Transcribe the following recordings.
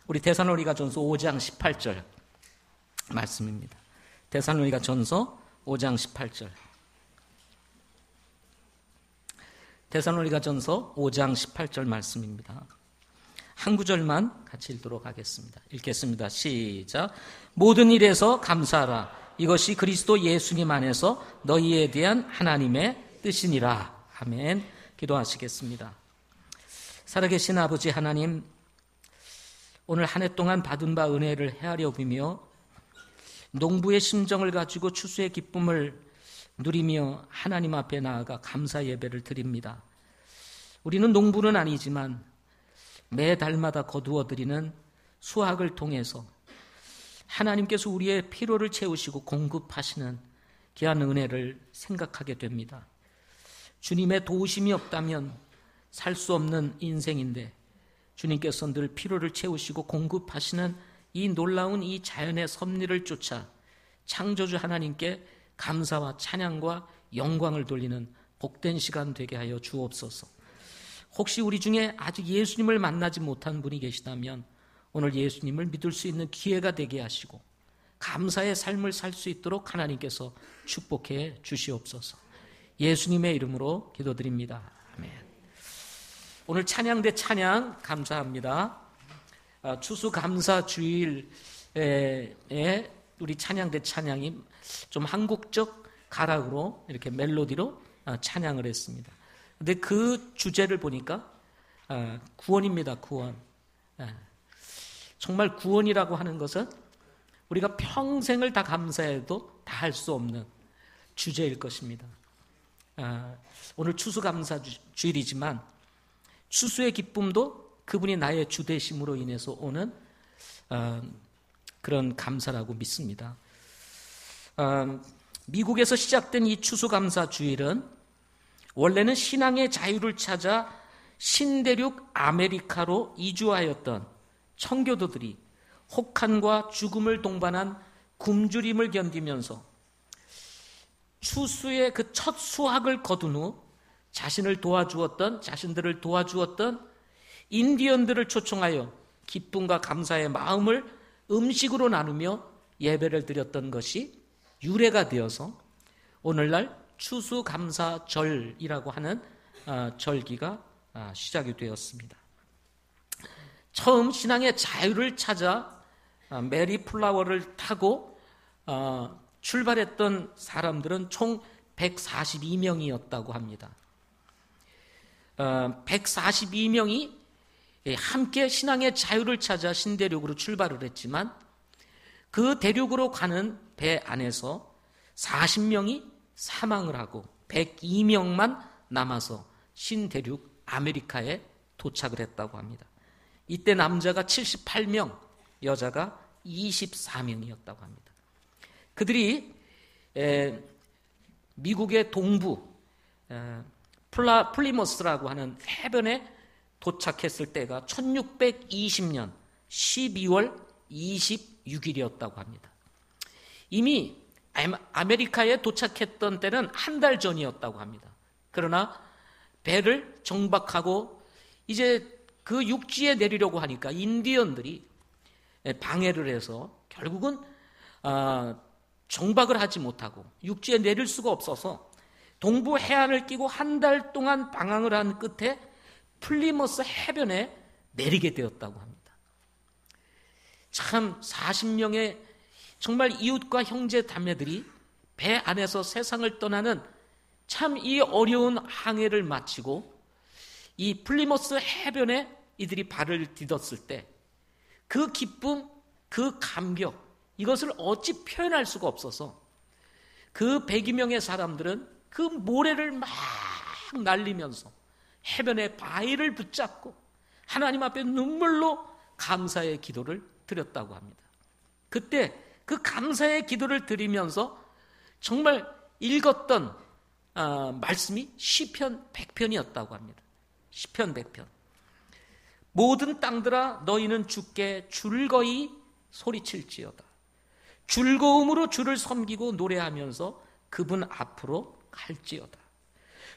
우리 데살로니가전서 5장 18절 말씀입니다. 데살로니가전서 5장 18절. 데살로니가전서 5장 18절 말씀입니다. 한 구절만 같이 읽도록 하겠습니다. 읽겠습니다. 시작. 모든 일에서 감사하라. 이것이 그리스도 예수님 안에서 너희에 대한 하나님의 뜻이니라. 아멘. 기도하시겠습니다. 살아계신 아버지 하나님, 오늘 한 해 동안 받은 바 은혜를 헤아려 보며 농부의 심정을 가지고 추수의 기쁨을 누리며 하나님 앞에 나아가 감사 예배를 드립니다. 우리는 농부는 아니지만 매달마다 거두어 드리는 수확을 통해서 하나님께서 우리의 필요를 채우시고 공급하시는 귀한 은혜를 생각하게 됩니다. 주님의 도우심이 없다면 살 수 없는 인생인데 주님께서 늘 필요를 채우시고 공급하시는 이 놀라운 이 자연의 섭리를 쫓아 창조주 하나님께 감사와 찬양과 영광을 돌리는 복된 시간 되게 하여 주옵소서. 혹시 우리 중에 아직 예수님을 만나지 못한 분이 계시다면 오늘 예수님을 믿을 수 있는 기회가 되게 하시고 감사의 삶을 살 수 있도록 하나님께서 축복해 주시옵소서. 예수님의 이름으로 기도드립니다. 아멘. 오늘 찬양 대 찬양 감사합니다. 추수감사주일에 우리 찬양 대 찬양이 좀 한국적 가락으로 이렇게 멜로디로 찬양을 했습니다. 근데 그 주제를 보니까 구원입니다. 구원. 정말 구원이라고 하는 것은 우리가 평생을 다 감사해도 다 할 수 없는 주제일 것입니다. 오늘 추수감사주일이지만 추수의 기쁨도 그분이 나의 주되심으로 인해서 오는 그런 감사라고 믿습니다. 미국에서 시작된 이 추수감사주일은 원래는 신앙의 자유를 찾아 신대륙 아메리카로 이주하였던 청교도들이 혹한과 죽음을 동반한 굶주림을 견디면서 추수의 그 첫 수확을 거둔 후 자신들을 도와주었던 인디언들을 초청하여 기쁨과 감사의 마음을 음식으로 나누며 예배를 드렸던 것이 유래가 되어서 오늘날 추수감사절이라고 하는 절기가 시작이 되었습니다. 처음 신앙의 자유를 찾아 메리 플라워를 타고 출발했던 사람들은 총 142명이었다고 합니다. 142명이 함께 신앙의 자유를 찾아 신대륙으로 출발을 했지만 그 대륙으로 가는 배 안에서 40명이 사망을 하고 102명만 남아서 신대륙 아메리카에 도착을 했다고 합니다. 이때 남자가 78명, 여자가 24명이었다고 합니다. 그들이 미국의 동부 플리머스라고 하는 해변에 도착했을 때가 1620년 12월 26일이었다고 합니다. 이미 아메리카에 도착했던 때는 한 달 전이었다고 합니다. 그러나 배를 정박하고 이제 그 육지에 내리려고 하니까 인디언들이 방해를 해서 결국은 정박을 하지 못하고 육지에 내릴 수가 없어서 동부 해안을 끼고 한 달 동안 방황을 한 끝에 플리머스 해변에 내리게 되었다고 합니다. 참 40명의 정말 이웃과 형제 자매들이 배 안에서 세상을 떠나는 참 이 어려운 항해를 마치고 이 플리머스 해변에 이들이 발을 디뎠을 때 그 기쁨, 그 감격, 이것을 어찌 표현할 수가 없어서 그 100여명의 사람들은 그 모래를 막 날리면서 해변의 바위를 붙잡고 하나님 앞에 눈물로 감사의 기도를 드렸다고 합니다. 그때 그 감사의 기도를 드리면서 정말 읽었던 말씀이 시편 100편이었다고 합니다. 시편 100편. 모든 땅들아 너희는 주께 즐거이 소리칠지어다. 즐거움으로 주를 섬기고 노래하면서 그분 앞으로 갈지어다.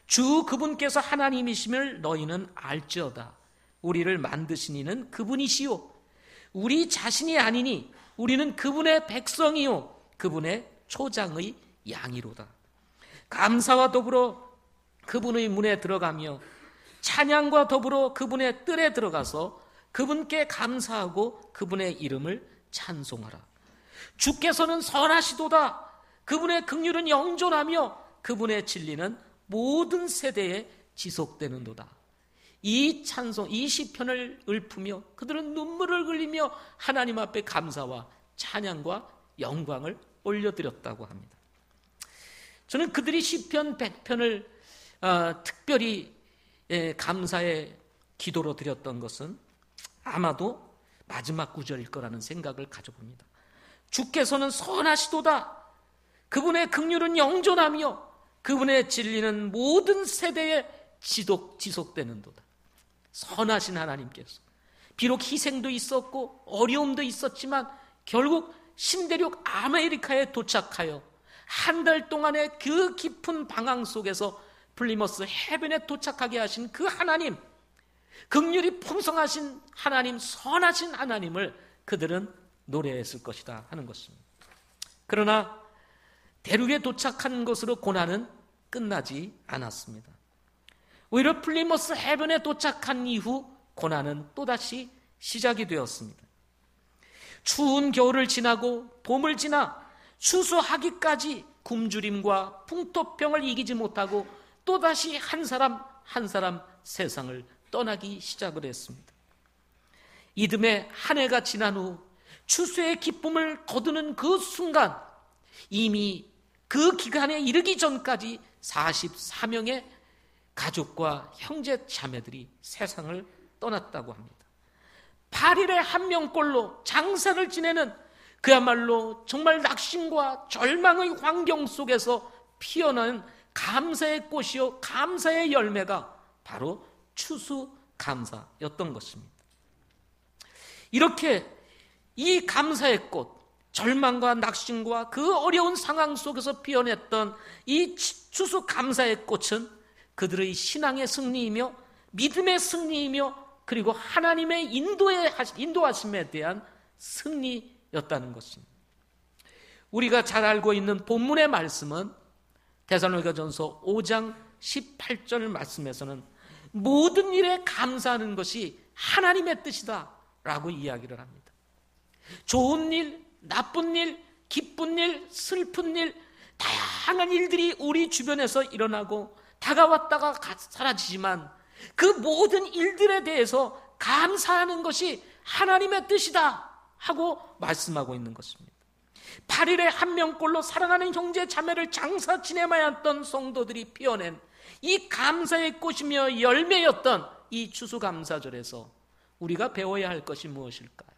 주 그분께서 하나님이심을 너희는 알지어다. 우리를 만드신 이는 그분이시요 우리 자신이 아니니 우리는 그분의 백성이요 그분의 초장의 양이로다. 감사와 더불어 그분의 문에 들어가며 찬양과 더불어 그분의 뜰에 들어가서 그분께 감사하고 그분의 이름을 찬송하라. 주께서는 선하시도다. 그분의 긍휼은 영존하며 그분의 진리는 모든 세대에 지속되는도다. 이 찬송, 이 시편을 읊으며 그들은 눈물을 흘리며 하나님 앞에 감사와 찬양과 영광을 올려드렸다고 합니다. 저는 그들이 시편 100편을 특별히 감사의 기도로 드렸던 것은 아마도 마지막 구절일 거라는 생각을 가져봅니다. 주께서는 선하시도다. 그분의 긍휼은 영존하며 그분의 진리는 모든 세대에 지속되는도다. 선하신 하나님께서 비록 희생도 있었고 어려움도 있었지만 결국 신대륙 아메리카에 도착하여 한 달 동안의 그 깊은 방황 속에서 플리머스 해변에 도착하게 하신 그 하나님, 긍휼이 풍성하신 하나님, 선하신 하나님을 그들은 노래했을 것이다 하는 것입니다. 그러나 대륙에 도착한 것으로 고난은 끝나지 않았습니다. 오히려 플리머스 해변에 도착한 이후 고난은 또다시 시작이 되었습니다. 추운 겨울을 지나고 봄을 지나 추수하기까지 굶주림과 풍토병을 이기지 못하고 또다시 한 사람 한 사람 세상을 떠나기 시작을 했습니다. 이듬해 한 해가 지난 후 추수의 기쁨을 거두는 그 순간 이미 그 기간에 이르기 전까지 44명의 가족과 형제 자매들이 세상을 떠났다고 합니다. 8일에 한 명꼴로 장사를 지내는 그야말로 정말 낙심과 절망의 환경 속에서 피어난 감사의 꽃이요 감사의 열매가 바로 추수감사였던 것입니다. 이렇게 이 감사의 꽃, 절망과 낙심과 그 어려운 상황 속에서 피어냈던 이 추수감사의 꽃은 그들의 신앙의 승리이며 믿음의 승리이며 그리고 하나님의 인도하심에 대한 승리였다는 것입니다. 우리가 잘 알고 있는 본문의 말씀은 데살로니가전서 5장 18절 말씀에서는 모든 일에 감사하는 것이 하나님의 뜻이다 라고 이야기를 합니다. 좋은 일, 나쁜 일, 기쁜 일, 슬픈 일, 다양한 일들이 우리 주변에서 일어나고 다가왔다가 사라지지만 그 모든 일들에 대해서 감사하는 것이 하나님의 뜻이다 하고 말씀하고 있는 것입니다. 8일에 한 명꼴로 사랑하는 형제 자매를 장사 지내마야 했던 성도들이 피어낸 이 감사의 꽃이며 열매였던 이 추수감사절에서 우리가 배워야 할 것이 무엇일까요?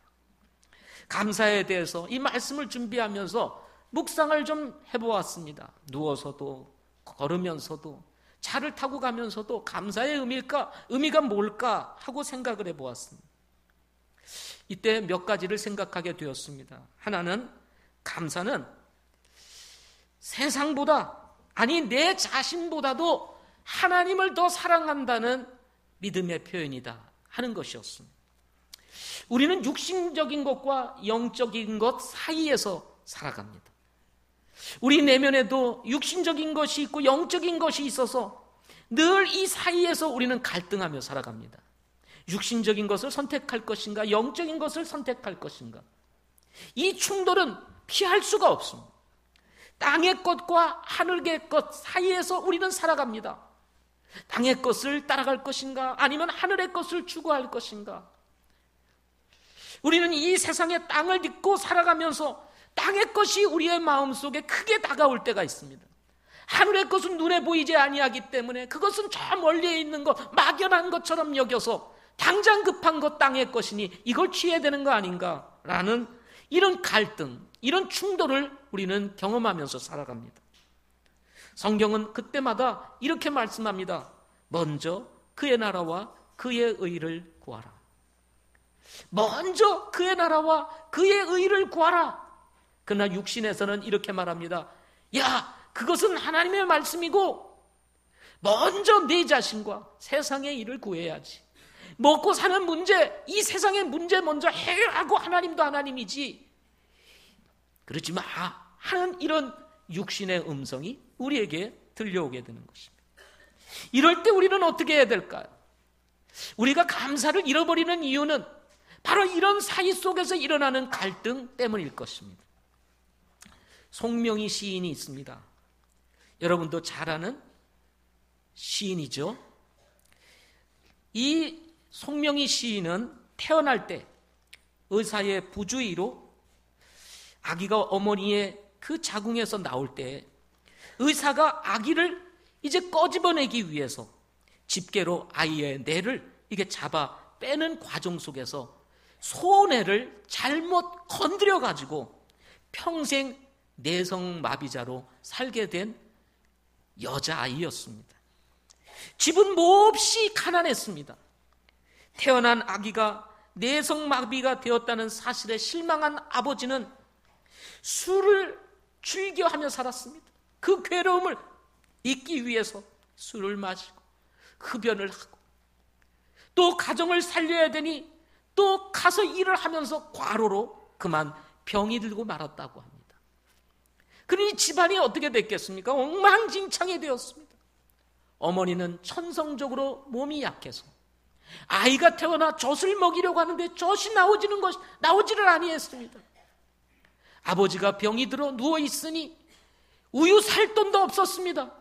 감사에 대해서 이 말씀을 준비하면서 묵상을 좀 해보았습니다. 누워서도 걸으면서도 차를 타고 가면서도 감사의 의미가 뭘까 하고 생각을 해보았습니다. 이때 몇 가지를 생각하게 되었습니다. 하나는 감사는 세상보다 아니 내 자신보다도 하나님을 더 사랑한다는 믿음의 표현이다 하는 것이었습니다. 우리는 육신적인 것과 영적인 것 사이에서 살아갑니다. 우리 내면에도 육신적인 것이 있고 영적인 것이 있어서 늘 이 사이에서 우리는 갈등하며 살아갑니다. 육신적인 것을 선택할 것인가 영적인 것을 선택할 것인가 이 충돌은 피할 수가 없습니다. 땅의 것과 하늘의 것 사이에서 우리는 살아갑니다. 땅의 것을 따라갈 것인가 아니면 하늘의 것을 추구할 것인가. 우리는 이 세상의 땅을 믿고 살아가면서 땅의 것이 우리의 마음속에 크게 다가올 때가 있습니다. 하늘의 것은 눈에 보이지 아니하기 때문에 그것은 저 멀리에 있는 것 막연한 것처럼 여겨서 당장 급한 것 땅의 것이니 이걸 취해야 되는 거 아닌가라는 이런 갈등, 이런 충돌을 우리는 경험하면서 살아갑니다. 성경은 그때마다 이렇게 말씀합니다. 먼저 그의 나라와 그의 의를 구하라. 먼저 그의 나라와 그의 의를 구하라. 그러나 육신에서는 이렇게 말합니다. 야, 그것은 하나님의 말씀이고 먼저 내 자신과 세상의 일을 구해야지. 먹고 사는 문제, 이 세상의 문제 먼저 해결하고 하나님도 하나님이지 그러지 마 하는 이런 육신의 음성이 우리에게 들려오게 되는 것입니다. 이럴 때 우리는 어떻게 해야 될까요? 우리가 감사를 잃어버리는 이유는 바로 이런 사이 속에서 일어나는 갈등 때문일 것입니다. 송명희 시인이 있습니다. 여러분도 잘 아는 시인이죠. 이 송명희 시인은 태어날 때 의사의 부주의로 아기가 어머니의 그 자궁에서 나올 때 의사가 아기를 이제 꺼집어내기 위해서 집게로 아이의 뇌를 이게 잡아 빼는 과정 속에서 소뇌를 잘못 건드려 가지고 평생 내성마비자로 살게 된 여자아이였습니다. 집은 몹시 가난했습니다. 태어난 아기가 내성마비가 되었다는 사실에 실망한 아버지는 술을 즐겨하며 살았습니다. 그 괴로움을 잊기 위해서 술을 마시고 흡연을 하고 또 가정을 살려야 되니 또 가서 일을 하면서 과로로 그만 병이 들고 말았다고 합니다. 그러니 집안이 어떻게 됐겠습니까? 엉망진창이 되었습니다. 어머니는 천성적으로 몸이 약해서 아이가 태어나 젖을 먹이려고 하는데 젖이 나오지를 아니했습니다. 아버지가 병이 들어 누워있으니 우유 살 돈도 없었습니다.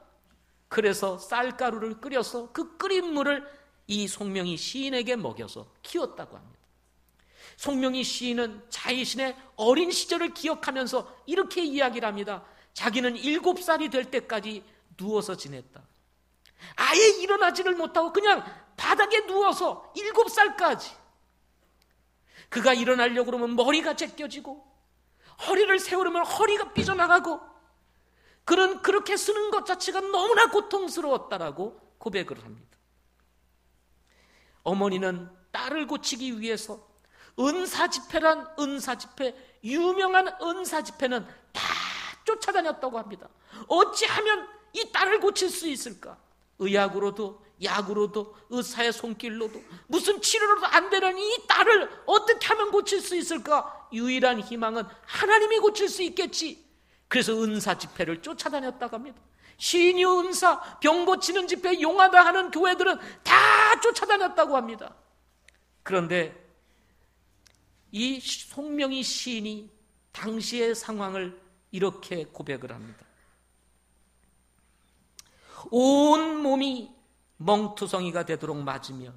그래서 쌀가루를 끓여서 그 끓인 물을 이 송명희 시인에게 먹여서 키웠다고 합니다. 송명희 시인은 자신의 어린 시절을 기억하면서 이렇게 이야기를 합니다. 자기는 7살이 될 때까지 누워서 지냈다. 아예 일어나지를 못하고 그냥 바닥에 누워서 7살까지. 그가 일어나려고 그러면 머리가 제껴지고 허리를 세우려면 허리가 삐져나가고 그는 그렇게 쓰는 것 자체가 너무나 고통스러웠다라고 고백을 합니다. 어머니는 딸을 고치기 위해서 은사집회란 은사집회, 유명한 은사집회는 다 쫓아다녔다고 합니다. 어찌하면 이 딸을 고칠 수 있을까? 의학으로도 약으로도 의사의 손길로도 무슨 치료로도 안 되는 이 딸을 어떻게 하면 고칠 수 있을까? 유일한 희망은 하나님이 고칠 수 있겠지. 그래서 은사 집회를 쫓아다녔다고 합니다. 시인유 은사, 병 고치는 집회, 용하다 하는 교회들은 다 쫓아다녔다고 합니다. 그런데 이 송명희 시인이 당시의 상황을 이렇게 고백을 합니다. 온 몸이 멍투성이가 되도록 맞으며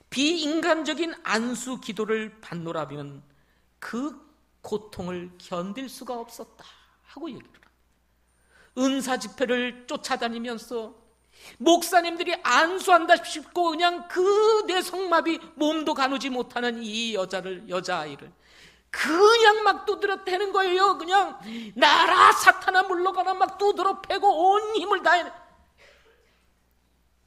비인간적인 안수 기도를 받노라면 그 고통을 견딜 수가 없었다 하고 얘기를 합니다. 은사 집회를 쫓아다니면서 목사님들이 안수한다 싶고 그냥 그 내성마비 몸도 가누지 못하는 이 여자아이를 그냥 막 두드려 패는 거예요. 그냥 나라 사탄아 물러가라 막 두드려 패고 온 힘을 다해.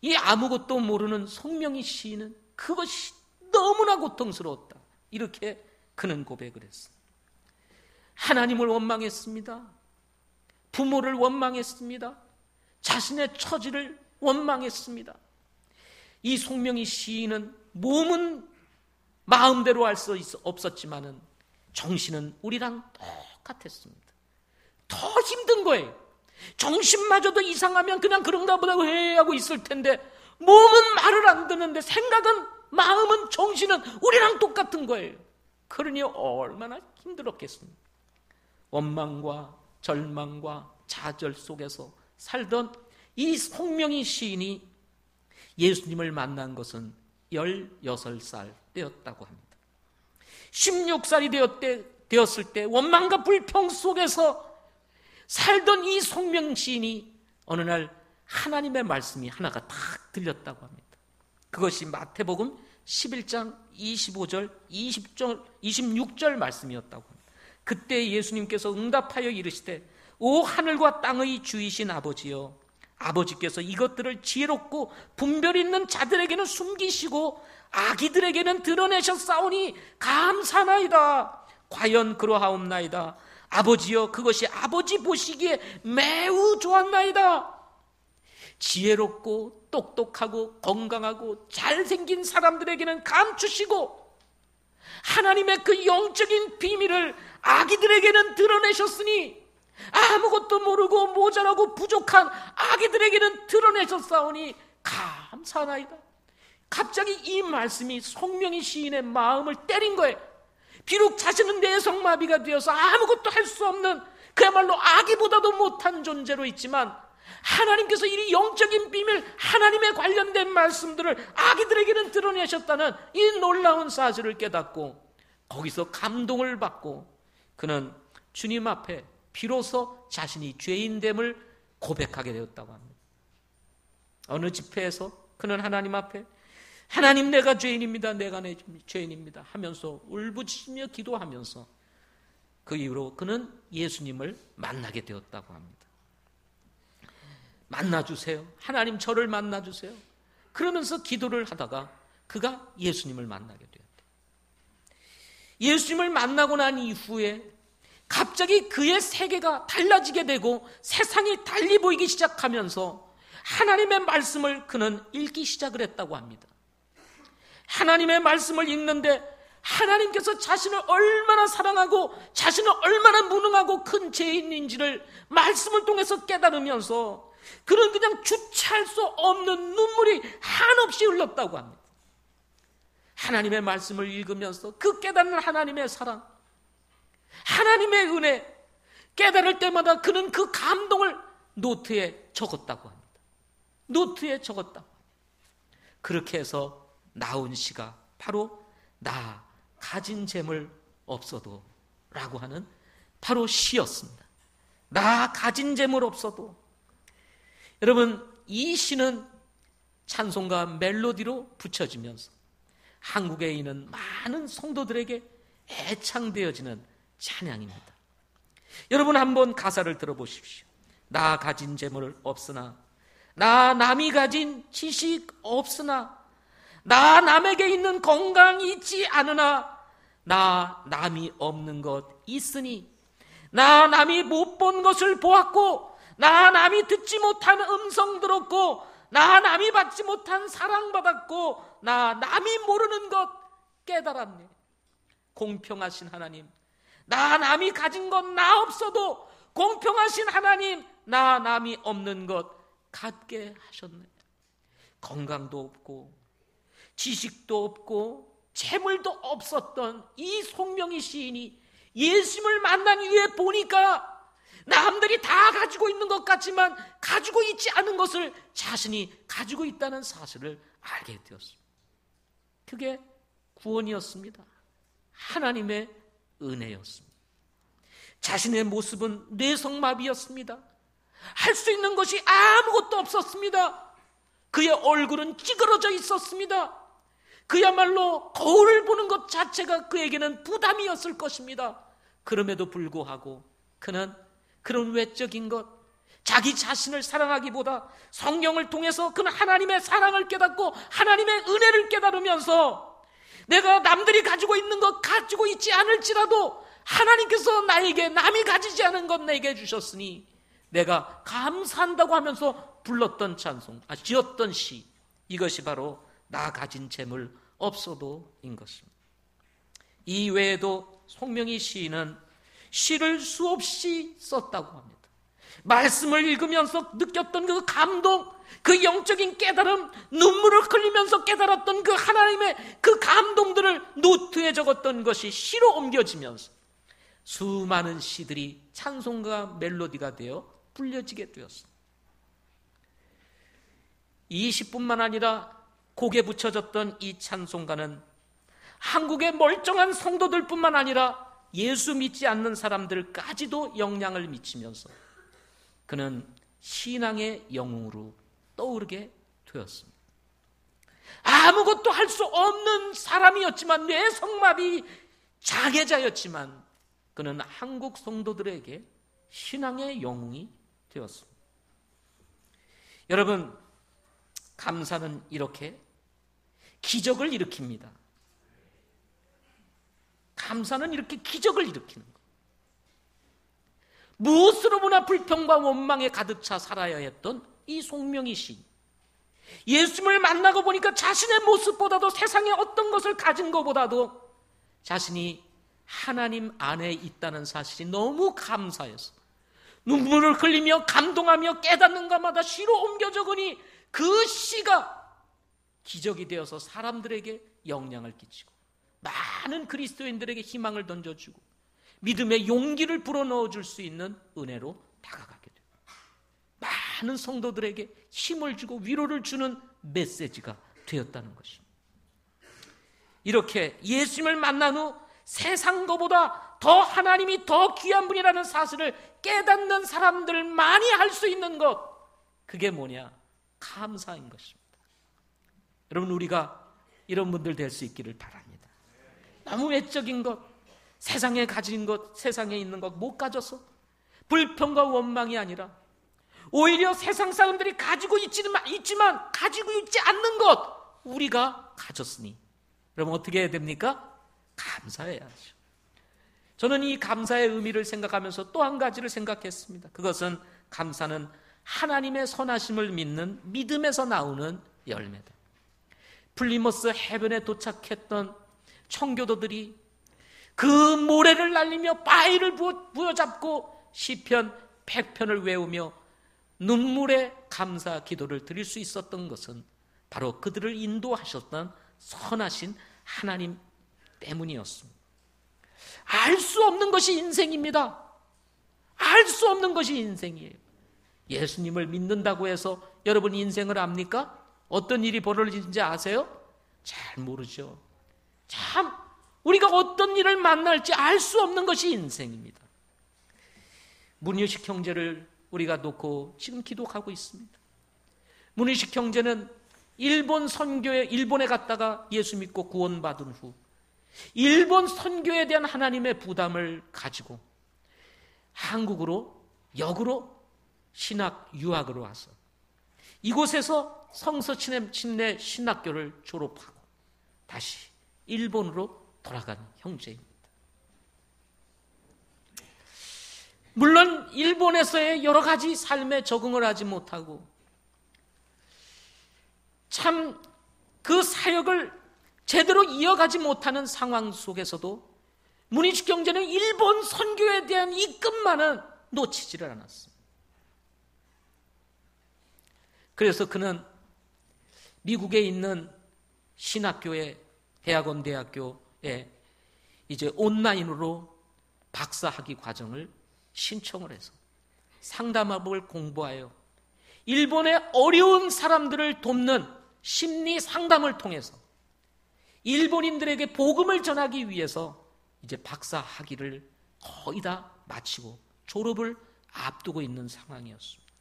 이 아무것도 모르는 송명희 시인은 그것이 너무나 고통스러웠다. 이렇게 그는 고백을 했습니다. 하나님을 원망했습니다. 부모를 원망했습니다. 자신의 처지를 원망했습니다. 이 송명희 시인은 몸은 마음대로 할 수 없었지만은 정신은 우리랑 똑같았습니다. 더 힘든 거예요. 정신마저도 이상하면 그냥 그런가 보다 하고 있을 텐데 몸은 말을 안 듣는데 생각은 마음은 정신은 우리랑 똑같은 거예요. 그러니 얼마나 힘들었겠습니까? 원망과 절망과 좌절 속에서 살던 이 송명희 시인이 예수님을 만난 것은 16살 때였다고 합니다. 16살이 되었을 때 원망과 불평 속에서 살던 이 송명희 시인이 어느 날 하나님의 말씀이 하나가 탁 들렸다고 합니다. 그것이 마태복음 11장 25절, 20절, 26절 말씀이었다고 합니다. 그때 예수님께서 응답하여 이르시되 오 하늘과 땅의 주이신 아버지여, 아버지께서 이것들을 지혜롭고 분별 있는 자들에게는 숨기시고 아기들에게는 드러내셨사오니 감사나이다. 과연 그러하옵나이다. 아버지여, 그것이 아버지 보시기에 매우 좋았나이다. 지혜롭고 똑똑하고 건강하고 잘생긴 사람들에게는 감추시고 하나님의 그 영적인 비밀을 아기들에게는 드러내셨으니 아무것도 모르고 모자라고 부족한 아기들에게는 드러내셨사오니 감사하나이다. 갑자기 이 말씀이 송명희 시인의 마음을 때린 거예요. 비록 자신은 내성마비가 되어서 아무것도 할 수 없는 그야말로 아기보다도 못한 존재로 있지만 하나님께서 이 영적인 비밀, 하나님에 관련된 말씀들을 아기들에게는 드러내셨다는 이 놀라운 사실을 깨닫고 거기서 감동을 받고 그는 주님 앞에 비로소 자신이 죄인됨을 고백하게 되었다고 합니다. 어느 집회에서 그는 하나님 앞에 하나님, 내가 죄인입니다, 내가 죄인입니다 하면서 울부짖으며 기도하면서 그 이후로 그는 예수님을 만나게 되었다고 합니다. 만나주세요, 하나님 저를 만나주세요 그러면서 기도를 하다가 그가 예수님을 만나게 되었다. 예수님을 만나고 난 이후에 갑자기 그의 세계가 달라지게 되고 세상이 달리 보이기 시작하면서 하나님의 말씀을 그는 읽기 시작을 했다고 합니다. 하나님의 말씀을 읽는데 하나님께서 자신을 얼마나 사랑하고 자신을 얼마나 무능하고 큰 죄인인지를 말씀을 통해서 깨달으면서 그는 그냥 주체할 수 없는 눈물이 한없이 흘렀다고 합니다. 하나님의 말씀을 읽으면서 그 깨닫는 하나님의 사랑, 하나님의 은혜 깨달을 때마다 그는 그 감동을 노트에 적었다고 합니다. 노트에 적었다고 합니다. 그렇게 해서 나온 시가 바로 나 가진 재물 없어도 라고 하는 바로 시였습니다. 나 가진 재물 없어도. 여러분, 이 시는 찬송가 멜로디로 붙여지면서 한국에 있는 많은 성도들에게 애창되어지는 찬양입니다. 여러분 한번 가사를 들어보십시오. 나 가진 재물 없으나, 나 남이 가진 지식 없으나, 나 남에게 있는 건강 있지 않으나, 나 남이 없는 것 있으니, 나 남이 못 본 것을 보았고, 나 남이 듣지 못한 음성 들었고, 나 남이 받지 못한 사랑받았고, 나 남이 모르는 것 깨달았네. 공평하신 하나님, 나 남이 가진 것 나 없어도 공평하신 하나님, 나 남이 없는 것 갖게 하셨네. 건강도 없고 지식도 없고 재물도 없었던 이 송명희 시인이 예수님을 만난 이후에 보니까 남들이 다 가지고 있는 것 같지만 가지고 있지 않은 것을 자신이 가지고 있다는 사실을 알게 되었습니다. 그게 구원이었습니다. 하나님의 은혜였습니다. 자신의 모습은 뇌성마비였습니다. 할 수 있는 것이 아무것도 없었습니다. 그의 얼굴은 찌그러져 있었습니다. 그야말로 거울을 보는 것 자체가 그에게는 부담이었을 것입니다. 그럼에도 불구하고 그는 그런 외적인 것, 자기 자신을 사랑하기보다 성령을 통해서 그는 하나님의 사랑을 깨닫고 하나님의 은혜를 깨달으면서 내가 남들이 가지고 있는 것 가지고 있지 않을지라도 하나님께서 나에게 남이 가지지 않은 것 내게 주셨으니 내가 감사한다고 하면서 불렀던 찬송, 지었던 시, 이것이 바로 나 가진 재물 없어도인 것입니다. 이 외에도 송명희 시인은 시를 수없이 썼다고 합니다. 말씀을 읽으면서 느꼈던 그 감동, 그 영적인 깨달음, 눈물을 흘리면서 깨달았던 그 하나님의 그 감동들을 노트에 적었던 것이 시로 옮겨지면서 수많은 시들이 찬송가 멜로디가 되어 불려지게 되었습니다. 이 시뿐만 아니라 곡에 붙여졌던 이 찬송가는 한국의 멀쩡한 성도들뿐만 아니라 예수 믿지 않는 사람들까지도 영향을 미치면서 그는 신앙의 영웅으로 떠오르게 되었습니다. 아무것도 할 수 없는 사람이었지만, 뇌성마비 장애자였지만 그는 한국 성도들에게 신앙의 영웅이 되었습니다. 여러분, 감사는 이렇게 기적을 일으킵니다. 감사는 이렇게 기적을 일으키는 것. 무엇으로 보나 불평과 원망에 가득 차 살아야 했던 이 송명희 씨, 예수님을 만나고 보니까 자신의 모습보다도 세상에 어떤 것을 가진 것보다도 자신이 하나님 안에 있다는 사실이 너무 감사해서 눈물을 흘리며 감동하며 깨닫는 것마다 시로 옮겨 적으니 그 시가 기적이 되어서 사람들에게 영향을 끼치고 많은 그리스도인들에게 희망을 던져주고 믿음의 용기를 불어넣어줄 수 있는 은혜로 다가가게 돼요. 많은 성도들에게 힘을 주고 위로를 주는 메시지가 되었다는 것입니다. 이렇게 예수님을 만난 후 세상 것보다 더 하나님이 더 귀한 분이라는 사실을 깨닫는 사람들만이 할 수 있는 것, 그게 뭐냐? 감사인 것입니다. 여러분, 우리가 이런 분들 될 수 있기를 바랍니다. 너무 외적인 것, 세상에 가진 것, 세상에 있는 것 못 가져서 불평과 원망이 아니라 오히려 세상 사람들이 가지고 있지만 가지고 있지 않는 것 우리가 가졌으니 여러분 어떻게 해야 됩니까? 감사해야죠. 저는 이 감사의 의미를 생각하면서 또 한 가지를 생각했습니다. 그것은 감사는 하나님의 선하심을 믿는 믿음에서 나오는 열매다. 플리머스 해변에 도착했던 청교도들이 그 모래를 날리며 바위를 부여잡고 시편 100편을 외우며 눈물의 감사 기도를 드릴 수 있었던 것은 바로 그들을 인도하셨던 선하신 하나님 때문이었습니다. 알 수 없는 것이 인생입니다. 알 수 없는 것이 인생이에요. 예수님을 믿는다고 해서 여러분 인생을 압니까? 어떤 일이 벌어지는지 아세요? 잘 모르죠. 참 우리가 어떤 일을 만날지 알 수 없는 것이 인생입니다. 문유식 형제를 우리가 놓고 지금 기도하고 있습니다. 문유식 형제는 일본에 갔다가 예수 믿고 구원받은 후 일본 선교에 대한 하나님의 부담을 가지고 한국으로 역으로 신학 유학으로 와서 이곳에서 성서침례 신학교를 졸업하고 다시 일본으로 돌아간 형제입니다. 물론 일본에서의 여러 가지 삶에 적응을 하지 못하고 참 그 사역을 제대로 이어가지 못하는 상황 속에서도 문희식 형제는 일본 선교에 대한 이끝만은 놓치지를 않았습니다. 그래서 그는 미국에 있는 신학교에 대학교에 이제 온라인으로 박사학위 과정을 신청을 해서 상담학을 공부하여 일본의 어려운 사람들을 돕는 심리 상담을 통해서 일본인들에게 복음을 전하기 위해서 이제 박사 학위를 거의 다 마치고 졸업을 앞두고 있는 상황이었습니다.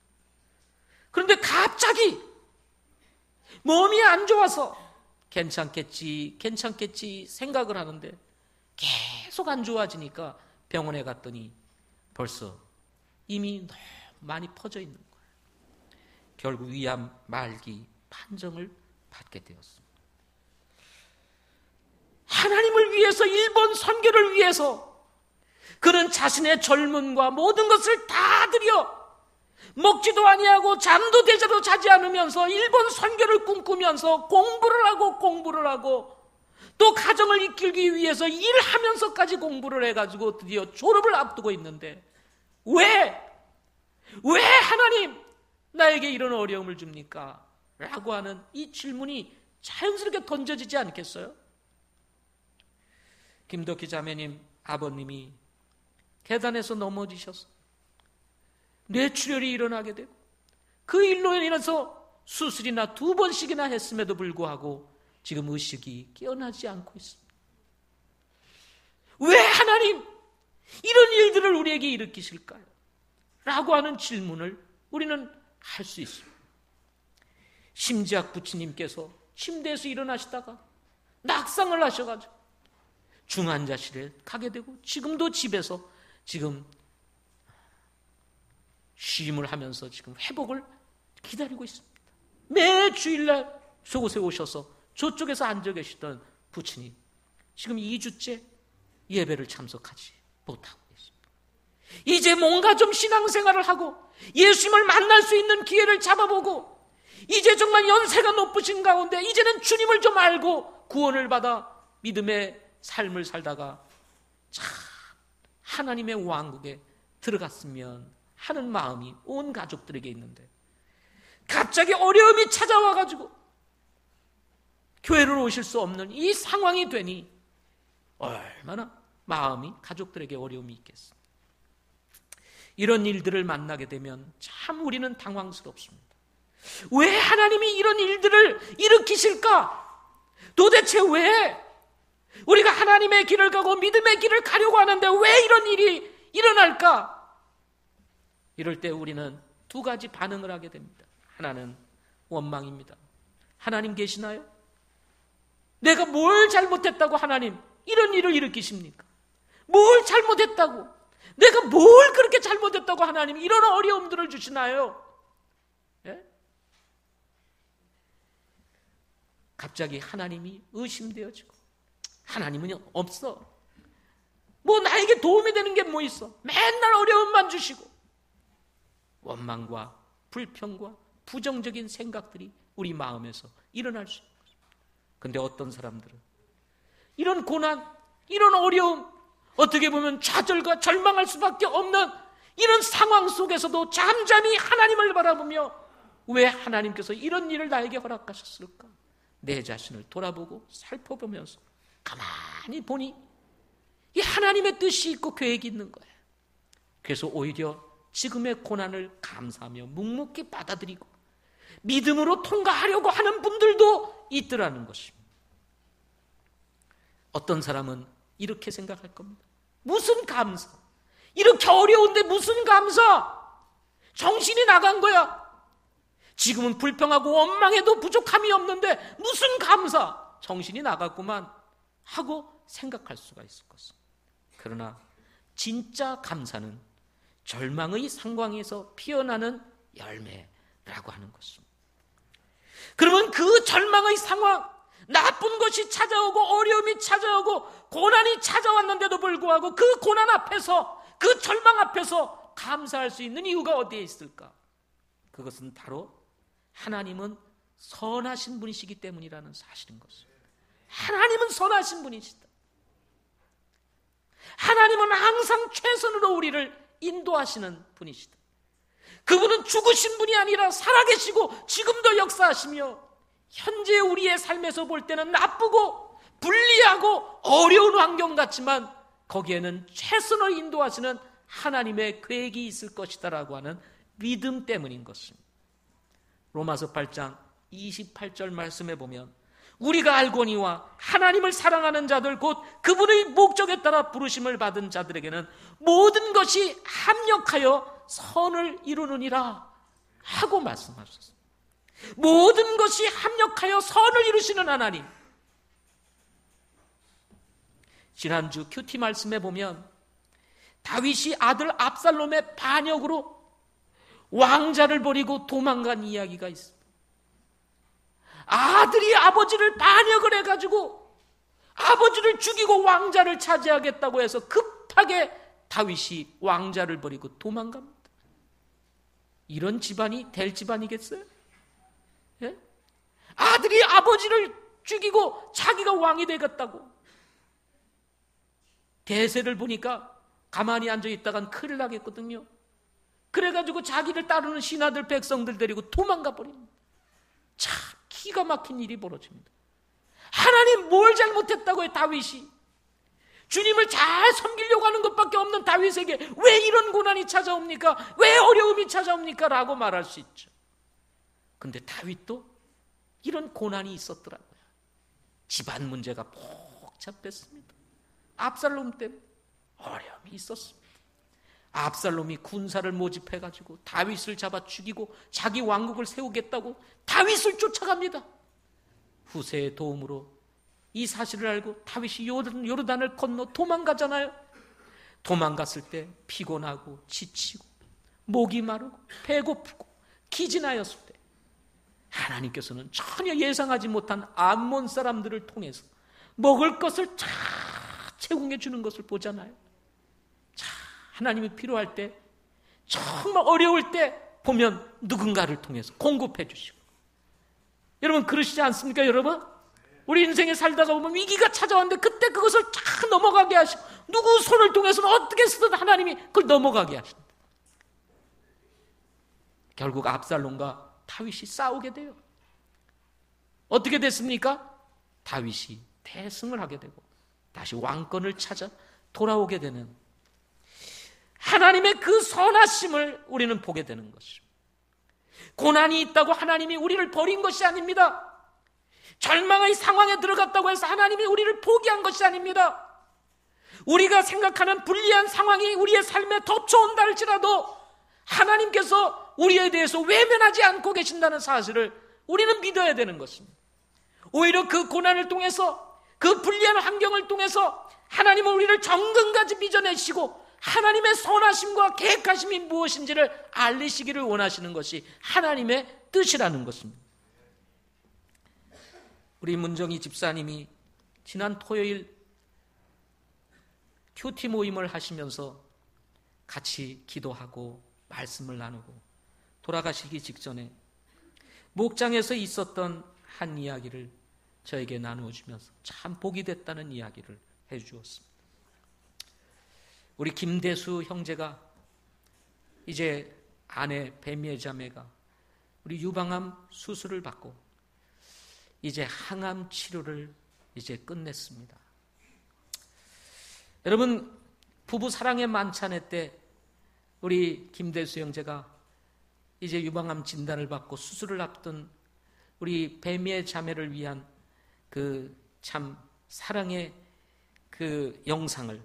그런데 갑자기 몸이 안 좋아서 괜찮겠지 생각을 하는데 계속 안 좋아지니까 병원에 갔더니 벌써 이미 너무 많이 퍼져 있는 거예요. 결국 위암 말기 판정을 받게 되었습니다. 하나님을 위해서 일본 선교를 위해서 그는 자신의 젊음과 모든 것을 다 들여 먹지도 아니하고 잠도 제대로 자지 않으면서 일본 선교를 꿈꾸면서 공부를 하고 또 가정을 이끌기 위해서 일하면서까지 공부를 해가지고 드디어 졸업을 앞두고 있는데 왜 하나님 나에게 이런 어려움을 줍니까? 라고 하는 이 질문이 자연스럽게 던져지지 않겠어요? 김덕희 자매님 아버님이 계단에서 넘어지셔서 뇌출혈이 일어나게 되고 그 일로 인해서 수술이나 2번씩이나 했음에도 불구하고 지금 의식이 깨어나지 않고 있습니다. 왜 하나님 이런 일들을 우리에게 일으키실까요? 라고 하는 질문을 우리는 할 수 있습니다. 심지학 부처님께서 침대에서 일어나시다가 낙상을 하셔가지고 중환자실에 가게 되고 지금도 집에서 지금 쉼을 하면서 지금 회복을 기다리고 있습니다. 매 주일날 저곳에 오셔서 저쪽에서 앉아 계시던 부처님 지금 2주째 예배를 참석하지 못하고 있습니다. 이제 뭔가 좀 신앙생활을 하고 예수님을 만날 수 있는 기회를 잡아보고 이제 정말 연세가 높으신 가운데 이제는 주님을 좀 알고 구원을 받아 믿음의 삶을 살다가 참 하나님의 왕국에 들어갔으면 하는 마음이 온 가족들에게 있는데 갑자기 어려움이 찾아와가지고 교회를 오실 수 없는 이 상황이 되니 얼마나 마음이 가족들에게 어려움이 있겠습니까? 이런 일들을 만나게 되면 참 우리는 당황스럽습니다. 왜 하나님이 이런 일들을 일으키실까? 도대체 왜? 우리가 하나님의 길을 가고 믿음의 길을 가려고 하는데 왜 이런 일이 일어날까? 이럴 때 우리는 두 가지 반응을 하게 됩니다. 하나는 원망입니다. 하나님 계시나요? 내가 뭘 잘못했다고 하나님 이런 일을 일으키십니까? 뭘 잘못했다고? 내가 뭘 그렇게 잘못했다고 하나님 이런 어려움들을 주시나요? 예? 갑자기 하나님이 의심되어지고 하나님은 없어. 뭐 나에게 도움이 되는 게 뭐 있어? 맨날 어려움만 주시고 원망과 불평과 부정적인 생각들이 우리 마음에서 일어날 수 있는 거죠. 그런데 어떤 사람들은 이런 고난, 이런 어려움, 어떻게 보면 좌절과 절망할 수밖에 없는 이런 상황 속에서도 잠잠히 하나님을 바라보며 왜 하나님께서 이런 일을 나에게 허락하셨을까? 내 자신을 돌아보고 살펴보면서 가만히 보니 이 하나님의 뜻이 있고 계획이 있는 거예요. 그래서 오히려 지금의 고난을 감사하며 묵묵히 받아들이고 믿음으로 통과하려고 하는 분들도 있더라는 것입니다. 어떤 사람은 이렇게 생각할 겁니다. 무슨 감사? 이렇게 어려운데 무슨 감사? 정신이 나간 거야. 지금은 불평하고 원망해도 부족함이 없는데 무슨 감사? 정신이 나갔구만 하고 생각할 수가 있을 것입니다. 그러나 진짜 감사는 절망의 상황에서 피어나는 열매라고 하는 것입니다. 그러면 그 절망의 상황, 나쁜 것이 찾아오고 어려움이 찾아오고 고난이 찾아왔는데도 불구하고 그 고난 앞에서, 그 절망 앞에서 감사할 수 있는 이유가 어디에 있을까? 그것은 바로 하나님은 선하신 분이시기 때문이라는 사실인 것입니다. 하나님은 선하신 분이시다. 하나님은 항상 최선으로 우리를 인도하시는 분이시다. 그분은 죽으신 분이 아니라 살아계시고 지금도 역사하시며 현재 우리의 삶에서 볼 때는 나쁘고 불리하고 어려운 환경 같지만 거기에는 최선을 인도하시는 하나님의 계획이 있을 것이다라고 하는 믿음 때문인 것입니다. 로마서 8장 28절 말씀에 보면 우리가 알거니와 하나님을 사랑하는 자들 곧 그분의 목적에 따라 부르심을 받은 자들에게는 모든 것이 합력하여 선을 이루느니라 하고 말씀하셨습니다. 모든 것이 합력하여 선을 이루시는 하나님. 지난주 큐티 말씀에 보면 다윗이 아들 압살롬의 반역으로 왕자를 버리고 도망간 이야기가 있습니다. 아들이 아버지를 반역을 해가지고 아버지를 죽이고 왕자를 차지하겠다고 해서 급하게 다윗이 왕자를 버리고 도망갑니다. 이런 집안이 될 집안이겠어요? 예? 아들이 아버지를 죽이고 자기가 왕이 되겠다고. 대세를 보니까 가만히 앉아있다간 큰일 나겠거든요. 그래가지고 자기를 따르는 신하들 백성들 데리고 도망가 버립니다. 참 기가 막힌 일이 벌어집니다. 하나님 뭘 잘못했다고 해 다윗이? 주님을 잘 섬기려고 하는 것밖에 없는 다윗에게 왜 이런 고난이 찾아옵니까? 왜 어려움이 찾아옵니까? 라고 말할 수 있죠. 근데 다윗도 이런 고난이 있었더라고요. 집안 문제가 복잡했습니다. 압살롬 때문에 어려움이 있었습니다. 압살롬이 군사를 모집해가지고 다윗을 잡아 죽이고 자기 왕국을 세우겠다고 다윗을 쫓아갑니다. 후세의 도움으로 이 사실을 알고 다윗이 요르단을 건너 도망가잖아요. 도망갔을 때 피곤하고 지치고 목이 마르고 배고프고 기진하였을 때 하나님께서는 전혀 예상하지 못한 암몬 사람들을 통해서 먹을 것을 잘 제공해 주는 것을 보잖아요. 자, 하나님이 필요할 때, 정말 어려울 때 보면 누군가를 통해서 공급해 주시고. 여러분 그러시지 않습니까? 여러분 우리 인생에 살다가 보면 위기가 찾아왔는데 그때 그것을 쫙 넘어가게 하시고, 누구 손을 통해서는 어떻게 쓰든 하나님이 그걸 넘어가게 하신다. 결국 압살롬과 다윗이 싸우게 돼요. 어떻게 됐습니까? 다윗이 대승을 하게 되고 다시 왕권을 찾아 돌아오게 되는 하나님의 그 선하심을 우리는 보게 되는 것입니다. 고난이 있다고 하나님이 우리를 버린 것이 아닙니다. 절망의 상황에 들어갔다고 해서 하나님이 우리를 포기한 것이 아닙니다. 우리가 생각하는 불리한 상황이 우리의 삶에 덮쳐온다 할지라도 하나님께서 우리에 대해서 외면하지 않고 계신다는 사실을 우리는 믿어야 되는 것입니다. 오히려 그 고난을 통해서, 그 불리한 환경을 통해서 하나님은 우리를 정근까지 빚어내시고 하나님의 선하심과 계획하심이 무엇인지를 알리시기를 원하시는 것이 하나님의 뜻이라는 것입니다. 우리 문정희 집사님이 지난 토요일 큐티 모임을 하시면서 같이 기도하고 말씀을 나누고 돌아가시기 직전에 목장에서 있었던 한 이야기를 저에게 나누어 주면서 참 복이 됐다는 이야기를 해 주었습니다. 우리 김대수 형제가 이제 아내 배미애 자매가 우리 유방암 수술을 받고 이제 항암 치료를 이제 끝냈습니다. 여러분 부부 사랑의 만찬회 때 우리 김대수 형제가 이제 유방암 진단을 받고 수술을 앞둔 우리 배미애 자매를 위한 그 참 사랑의 그 영상을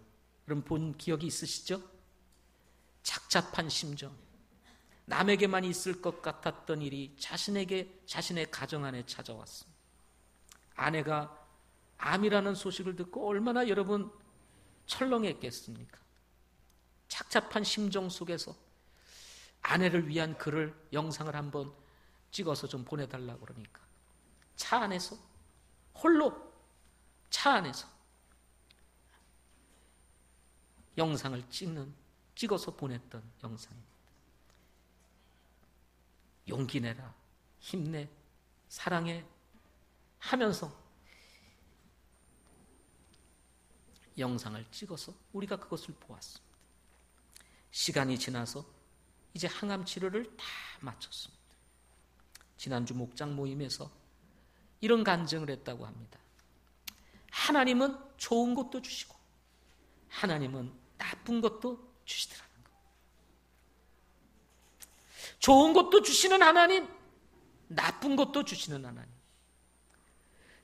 여러분 본 기억이 있으시죠? 착잡한 심정, 남에게만 있을 것 같았던 일이 자신의 가정 안에 찾아왔습니다. 아내가 암이라는 소식을 듣고 얼마나 여러분 철렁했겠습니까? 착잡한 심정 속에서 아내를 위한 글을, 영상을 한번 찍어서 좀 보내달라고 그러니까 차 안에서 홀로 차 안에서 영상을 찍어서 보냈던 영상입니다. 용기 내라, 힘내, 사랑해 하면서 영상을 찍어서 우리가 그것을 보았습니다. 시간이 지나서 이제 항암 치료를 다 마쳤습니다. 지난주 목장 모임에서 이런 간증을 했다고 합니다. 하나님은 좋은 것도 주시고 하나님은 나쁜 것도 주시더라는 것. 좋은 것도 주시는 하나님, 나쁜 것도 주시는 하나님.